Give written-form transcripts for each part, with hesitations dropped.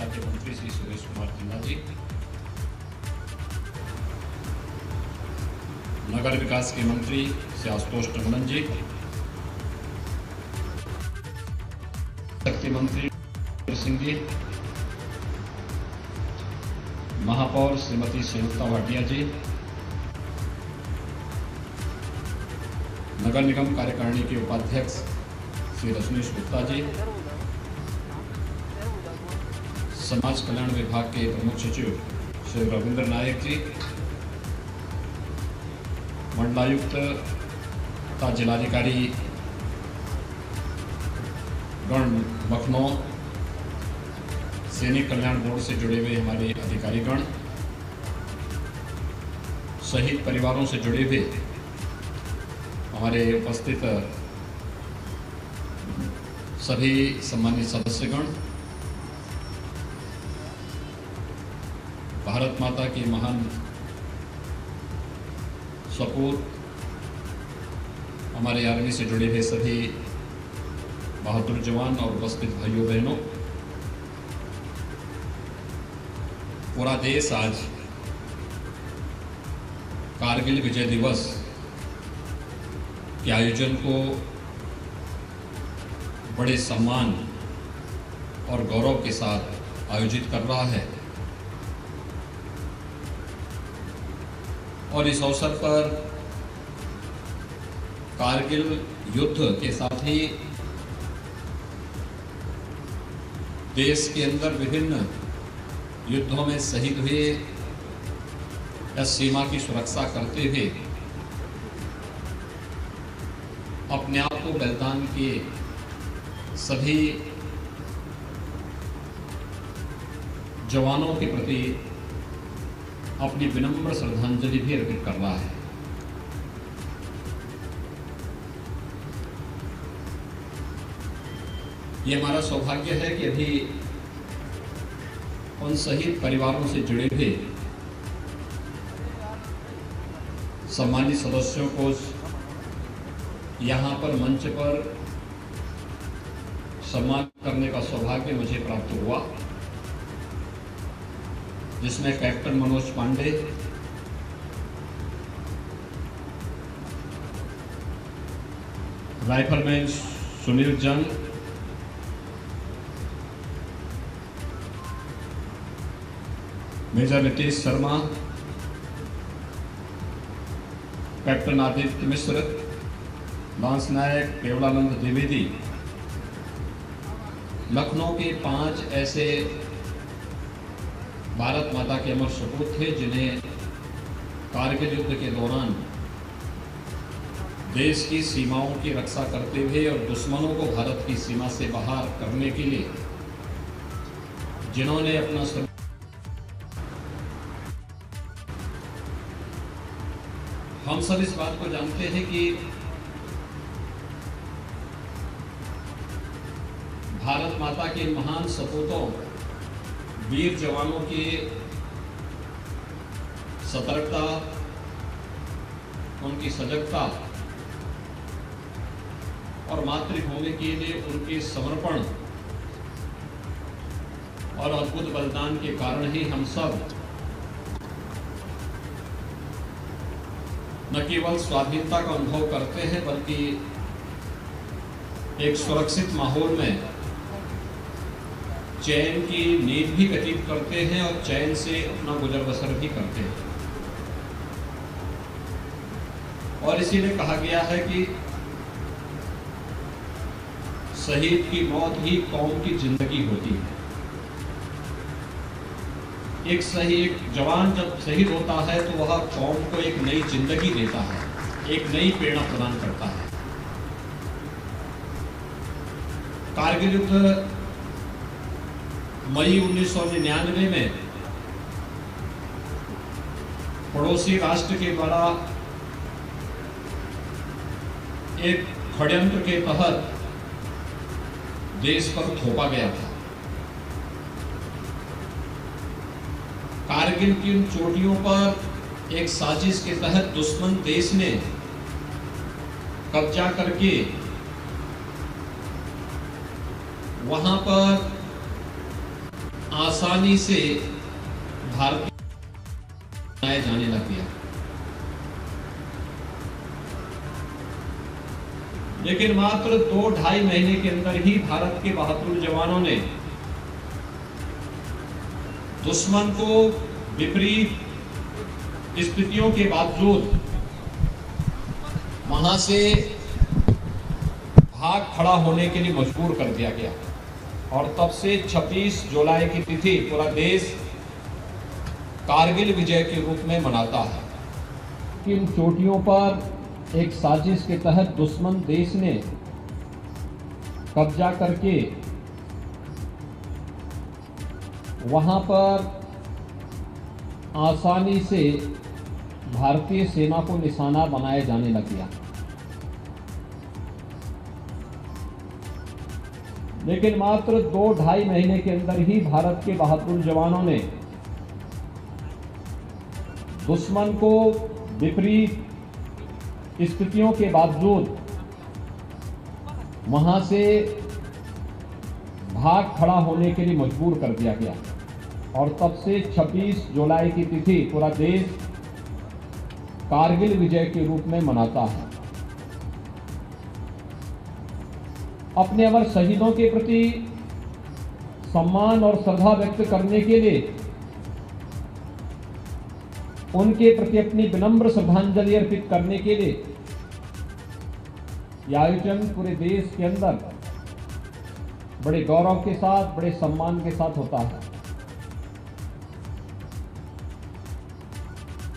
राज्य मंत्री श्री सुरेश कुमार जिन्ना जी, नगर विकास के मंत्री श्री आशुतोष टंडन जी, शक्ति मंत्री सिंह जी, महापौर श्रीमती संयुक्ता भाटिया जी, नगर निगम कार्यकारिणी के उपाध्यक्ष श्री रजनीश गुप्ता जी, समाज कल्याण विभाग के प्रमुख सचिव श्री रविंद्र नायक जी, मंडलायुक्त तथा जिलाधिकारी गण लखनऊ, सैनिक कल्याण बोर्ड से जुड़े हुए हमारे अधिकारीगण, शहीद परिवारों से जुड़े हुए हमारे उपस्थित सभी सम्मानित सदस्यगण, भारत माता की महान सपूत हमारे आर्मी से जुड़े हुए सभी बहादुर जवान और उपस्थित भाइयों बहनों, पूरा देश आज कारगिल विजय दिवस के आयोजन को बड़े सम्मान और गौरव के साथ आयोजित कर रहा है। और इस अवसर पर कारगिल युद्ध के साथ ही देश के अंदर विभिन्न युद्धों में शहीद हुए या सीमा की सुरक्षा करते हुए अपने आप को बलिदान किए सभी जवानों के प्रति अपनी विनम्र श्रद्धांजलि भी अर्पित कर रहा है। ये हमारा सौभाग्य है कि अभी उन शहीद परिवारों से जुड़े हुए सम्मानित सदस्यों को यहाँ पर मंच पर सम्मान करने का सौभाग्य मुझे प्राप्त हुआ, जिसमें कैप्टन मनोज पांडे, राइफलमैन सुनील जंग, मेजर नीतीश शर्मा, कैप्टन आदित्य मिश्र, लांस नायक केवलानंद द्विवेदी, लखनऊ के 5 ऐसे भारत माता के अमर सपूत थे जिन्हें कारगिल युद्ध के दौरान देश की सीमाओं की रक्षा करते हुए और दुश्मनों को भारत की सीमा से बाहर करने के लिए जिन्होंने अपना हम सब इस बात को जानते हैं कि भारत माता के महान सपूतों, वीर जवानों की सतर्कता, उनकी सजगता और मातृभूमि के लिए उनके समर्पण और अद्भुत बलिदान के कारण ही हम सब न केवल स्वाधीनता का अनुभव करते हैं बल्कि एक सुरक्षित माहौल में चैन की नींद भी व्यतीत करते हैं और चैन से अपना गुजर बसर भी करते हैं। और इसीलिए कहा गया है कि शहीद की मौत ही कौम की जिंदगी होती है। एक जवान जब शहीद होता है तो वह कौम को एक नई जिंदगी देता है, एक नई प्रेरणा प्रदान करता है। कारगिल युद्ध मई 1999 में पड़ोसी राष्ट्र के द्वारा एक षड्यंत्र के तहत देश पर थोपा गया था। कारगिल की उन चोटियों पर एक साजिश के तहत दुश्मन देश ने कब्जा करके वहां पर आसानी से भारत बनाया जाने लग गया। लेकिन मात्र 2-2.5 महीने के अंदर ही भारत के बहादुर जवानों ने दुश्मन को विपरीत स्थितियों के बावजूद वहां से भाग खड़ा होने के लिए मजबूर कर दिया गया। और तब से 26 जुलाई की तिथि पूरा देश कारगिल विजय के रूप में मनाता है। इन चोटियों पर एक साजिश के तहत दुश्मन देश ने कब्जा करके वहां पर आसानी से भारतीय सेना को निशाना बनाया जाने लग गया। लेकिन मात्र 2-2.5 महीने के अंदर ही भारत के बहादुर जवानों ने दुश्मन को विपरीत स्थितियों के बावजूद वहां से भाग खड़ा होने के लिए मजबूर कर दिया गया। और तब से 26 जुलाई की तिथि पूरा देश कारगिल विजय के रूप में मनाता है। अपने अमर शहीदों के प्रति सम्मान और श्रद्धा व्यक्त करने के लिए उनके प्रति अपनी विनम्र श्रद्धांजलि अर्पित करने के लिए यह आयोजन पूरे देश के अंदर बड़े गौरव के साथ, बड़े सम्मान के साथ होता है।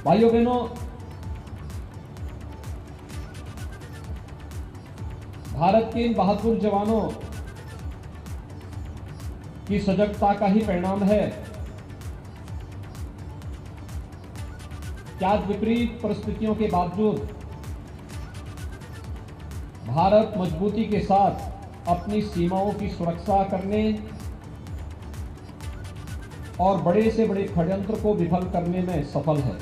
भाइयों बहनों, भारत के इन बहादुर जवानों की सजगता का ही परिणाम है कि आज विपरीत परिस्थितियों के बावजूद भारत मजबूती के साथ अपनी सीमाओं की सुरक्षा करने और बड़े से बड़े षड्यंत्र को विफल करने में सफल है।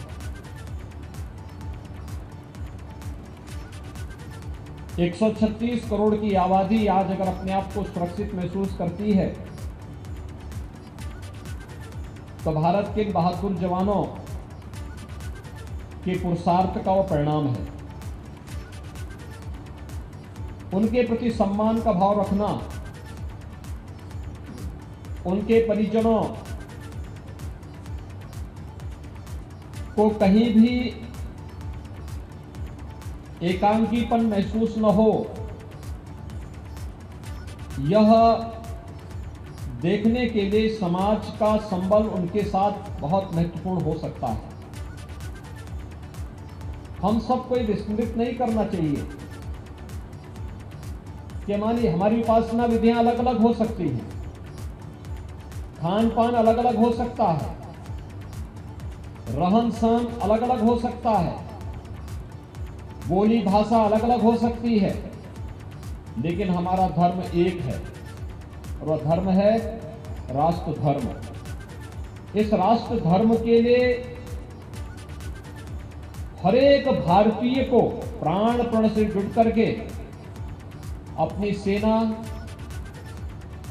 136 करोड़ की आबादी आज अगर अपने आप को सुरक्षित महसूस करती है तो भारत के बहादुर जवानों के पुरुषार्थ का वो परिणाम है। उनके प्रति सम्मान का भाव रखना, उनके परिजनों को कहीं भी एकांकीपन महसूस न हो, यह देखने के लिए समाज का संबल उनके साथ बहुत महत्वपूर्ण हो सकता है। हम सबको विस्मृत नहीं करना चाहिए कि हमारी उपासना विधियां अलग अलग हो सकती हैं, खान पान अलग अलग हो सकता है, रहन सहन अलग अलग हो सकता है, बोली भाषा अलग अलग हो सकती है, लेकिन हमारा धर्म एक है और वह धर्म है राष्ट्र धर्म। इस राष्ट्र धर्म के लिए हर एक भारतीय को प्राण प्रण से जुट करके अपनी सेना,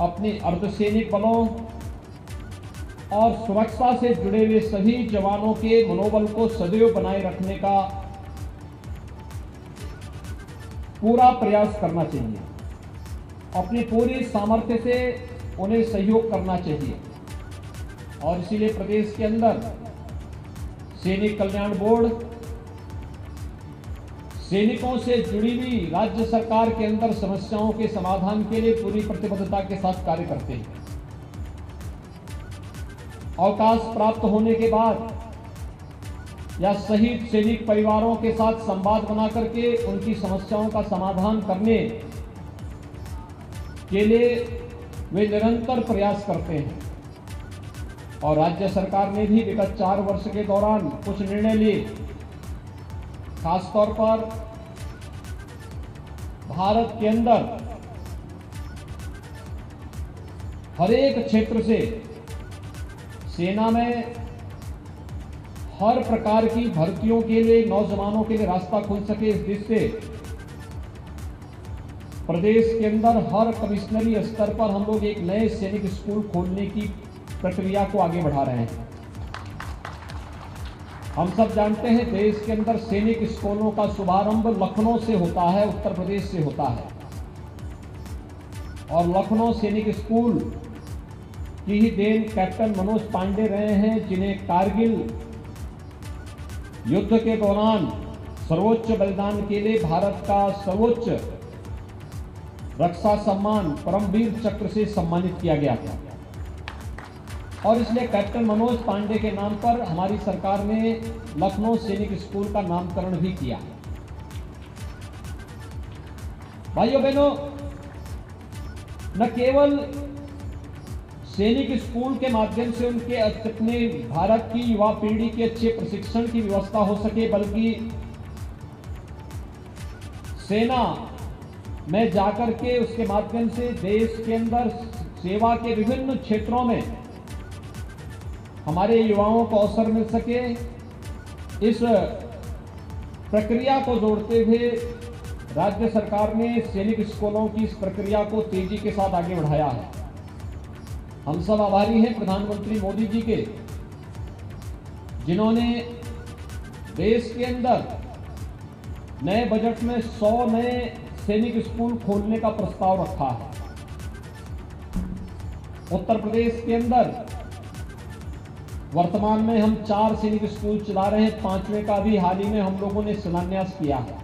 अपने अर्धसैनिक बलों और सुरक्षा से जुड़े हुए सभी जवानों के मनोबल को सदैव बनाए रखने का पूरा प्रयास करना चाहिए। अपनी पूरी सामर्थ्य से उन्हें सहयोग करना चाहिए। और इसीलिए प्रदेश के अंदर सैनिक कल्याण बोर्ड सैनिकों से जुड़ी हुई राज्य सरकार के अंदर समस्याओं के समाधान के लिए पूरी प्रतिबद्धता के साथ कार्य करते हैं। अवकाश प्राप्त होने के बाद या शहीद सैनिक परिवारों के साथ संवाद बना करके उनकी समस्याओं का समाधान करने के लिए वे निरंतर प्रयास करते हैं। और राज्य सरकार ने भी विगत 4 वर्ष के दौरान कुछ निर्णय लिए। खासतौर पर भारत के अंदर हर एक क्षेत्र से सेना में हर प्रकार की भर्तियों के लिए, नौजवानों के लिए रास्ता खुल सके, इस दृष्टि से प्रदेश के अंदर हर कमिश्नरी स्तर पर हम लोग एक नए सैनिक स्कूल खोलने की प्रक्रिया को आगे बढ़ा रहे हैं। हम सब जानते हैं देश के अंदर सैनिक स्कूलों का शुभारंभ लखनऊ से होता है, उत्तर प्रदेश से होता है। और लखनऊ सैनिक स्कूल की ही देन कैप्टन मनोज पांडे रहे हैं, जिन्हें कारगिल युद्ध के दौरान सर्वोच्च बलिदान के लिए भारत का सर्वोच्च रक्षा सम्मान परमवीर चक्र से सम्मानित किया गया था। और इसलिए कैप्टन मनोज पांडे के नाम पर हमारी सरकार ने लखनऊ सैनिक स्कूल का नामकरण भी किया। भाइयों बहनों, न केवल सैनिक स्कूल के माध्यम से उनके अपने भारत की युवा पीढ़ी के अच्छे प्रशिक्षण की व्यवस्था हो सके, बल्कि सेना में जाकर के उसके माध्यम से देश के अंदर सेवा के विभिन्न क्षेत्रों में हमारे युवाओं को अवसर मिल सके। इस प्रक्रिया को जोड़ते हुए राज्य सरकार ने सैनिक स्कूलों की इस प्रक्रिया को तेजी के साथ आगे बढ़ाया है। हम सब आभारी हैं प्रधानमंत्री मोदी जी के, जिन्होंने देश के अंदर नए बजट में 100 नए सैनिक स्कूल खोलने का प्रस्ताव रखा है। उत्तर प्रदेश के अंदर वर्तमान में हम 4 सैनिक स्कूल चला रहे हैं, 5वें का भी हाल ही में हम लोगों ने शिलान्यास किया है।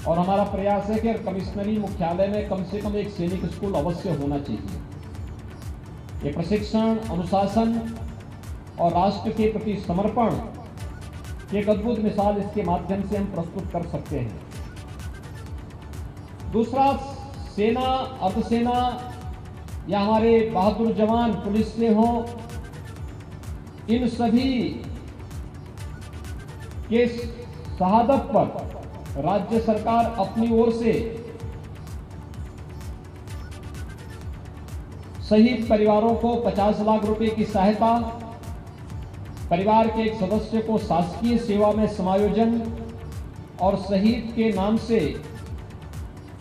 और हमारा प्रयास है कि कमिश्नरी मुख्यालय में कम से कम एक सैनिक स्कूल अवश्य होना चाहिए। ये प्रशिक्षण, अनुशासन और राष्ट्र के प्रति समर्पण की एक अद्भुत मिसाल इसके माध्यम से हम प्रस्तुत कर सकते हैं। दूसरा, सेना, अर्धसेना या हमारे बहादुर जवान पुलिस से हों, इन सभी के शहादत पर राज्य सरकार अपनी ओर से शहीद परिवारों को 50 लाख रुपए की सहायता, परिवार के एक सदस्य को शासकीय सेवा में समायोजन और शहीद के नाम से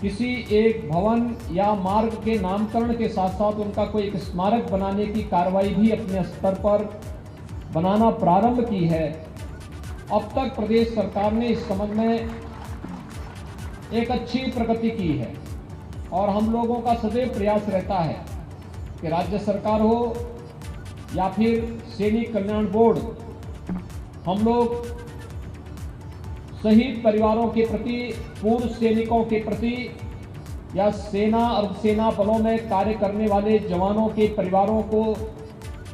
किसी एक भवन या मार्ग के नामकरण के साथ साथ उनका कोई एक स्मारक बनाने की कार्रवाई भी अपने स्तर पर बनाना प्रारंभ की है। अब तक प्रदेश सरकार ने इस संबंध में एक अच्छी प्रगति की है और हम लोगों का सदैव प्रयास रहता है कि राज्य सरकार हो या फिर सैनिक कल्याण बोर्ड, हम लोग शहीद परिवारों के प्रति, पूर्व सैनिकों के प्रति या सेना अर्धसेना बलों में कार्य करने वाले जवानों के परिवारों को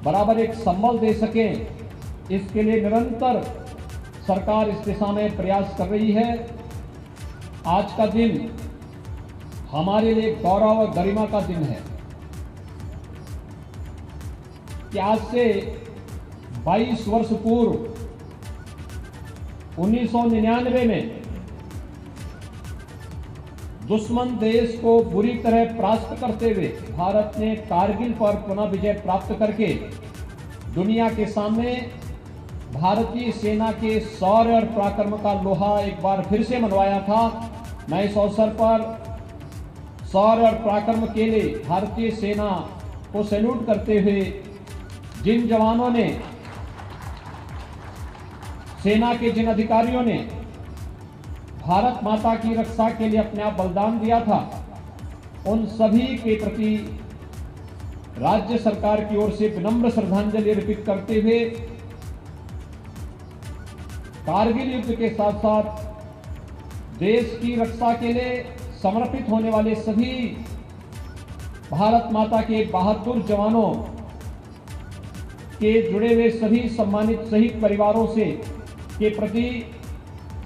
बराबर एक संबल दे सकें, इसके लिए निरंतर सरकार इस दिशा में प्रयास कर रही है। आज का दिन हमारे लिए गौरव और गरिमा का दिन है कि आज से 22 वर्ष पूर्व 1999 में दुश्मन देश को बुरी तरह परास्त करते हुए भारत ने कारगिल पर पुनः विजय प्राप्त करके दुनिया के सामने भारतीय सेना के शौर्य और पराक्रम का लोहा एक बार फिर से मनवाया था। मैं इस अवसर पर शौर्य और पराक्रम के लिए भारतीय सेना को सैल्यूट करते हुए जिन जवानों ने, सेना के जिन अधिकारियों ने भारत माता की रक्षा के लिए अपने आप बलिदान दिया था, उन सभी के प्रति राज्य सरकार की ओर से विनम्र श्रद्धांजलि अर्पित करते हुए कारगिल युद्ध के साथ साथ देश की रक्षा के लिए समर्पित होने वाले सभी भारत माता के बहादुर जवानों के जुड़े हुए सभी सम्मानित शहीद परिवारों से के प्रति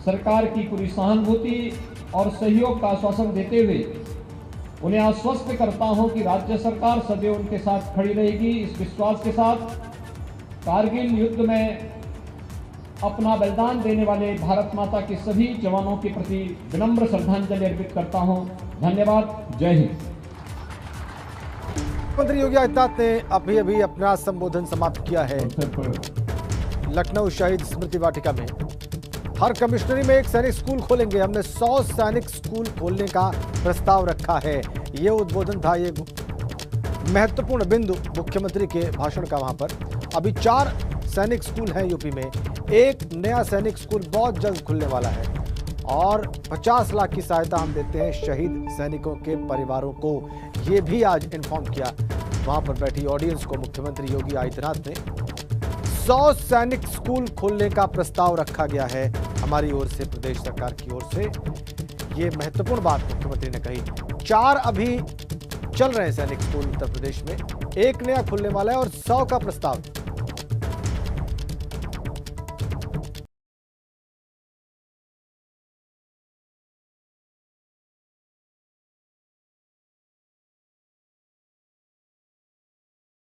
सरकार की पूरी सहानुभूति और सहयोग का आश्वासन देते हुए उन्हें आश्वस्त करता हूं कि राज्य सरकार सदैव उनके साथ खड़ी रहेगी। इस विश्वास के साथ कारगिल युद्ध में अपना बलिदान देने वाले भारत माता के सभी जवानों के प्रति विनम्र श्रद्धांजलि अर्पित करता हूं। धन्यवाद। जय हिंद। मुख्यमंत्री योगी आदित्यनाथ ने अभी अपना संबोधन समाप्त किया है लखनऊ शहीद स्मृति वाटिका में। हर कमिश्नरी में एक सैनिक स्कूल खोलेंगे, हमने 100 सैनिक स्कूल खोलने का प्रस्ताव रखा है। ये उद्बोधन था, ये महत्वपूर्ण बिंदु मुख्यमंत्री के भाषण का वहां पर। अभी 4 सैनिक स्कूल हैं यूपी में, एक नया सैनिक स्कूल बहुत जल्द खुलने वाला है और 50 लाख की सहायता हम देते हैं शहीद सैनिकों के परिवारों को। ये भी आज इन्फॉर्म किया वहां पर बैठी ऑडियंस को मुख्यमंत्री योगी आदित्यनाथ ने। 100 सैनिक स्कूल खोलने का प्रस्ताव रखा गया है हमारी ओर से, प्रदेश सरकार की ओर से। ये महत्वपूर्ण बात मुख्यमंत्री ने कही। 4 अभी चल रहे हैं सैनिक स्कूल उत्तर प्रदेश में, एक नया खुलने वाला है और 100 का प्रस्ताव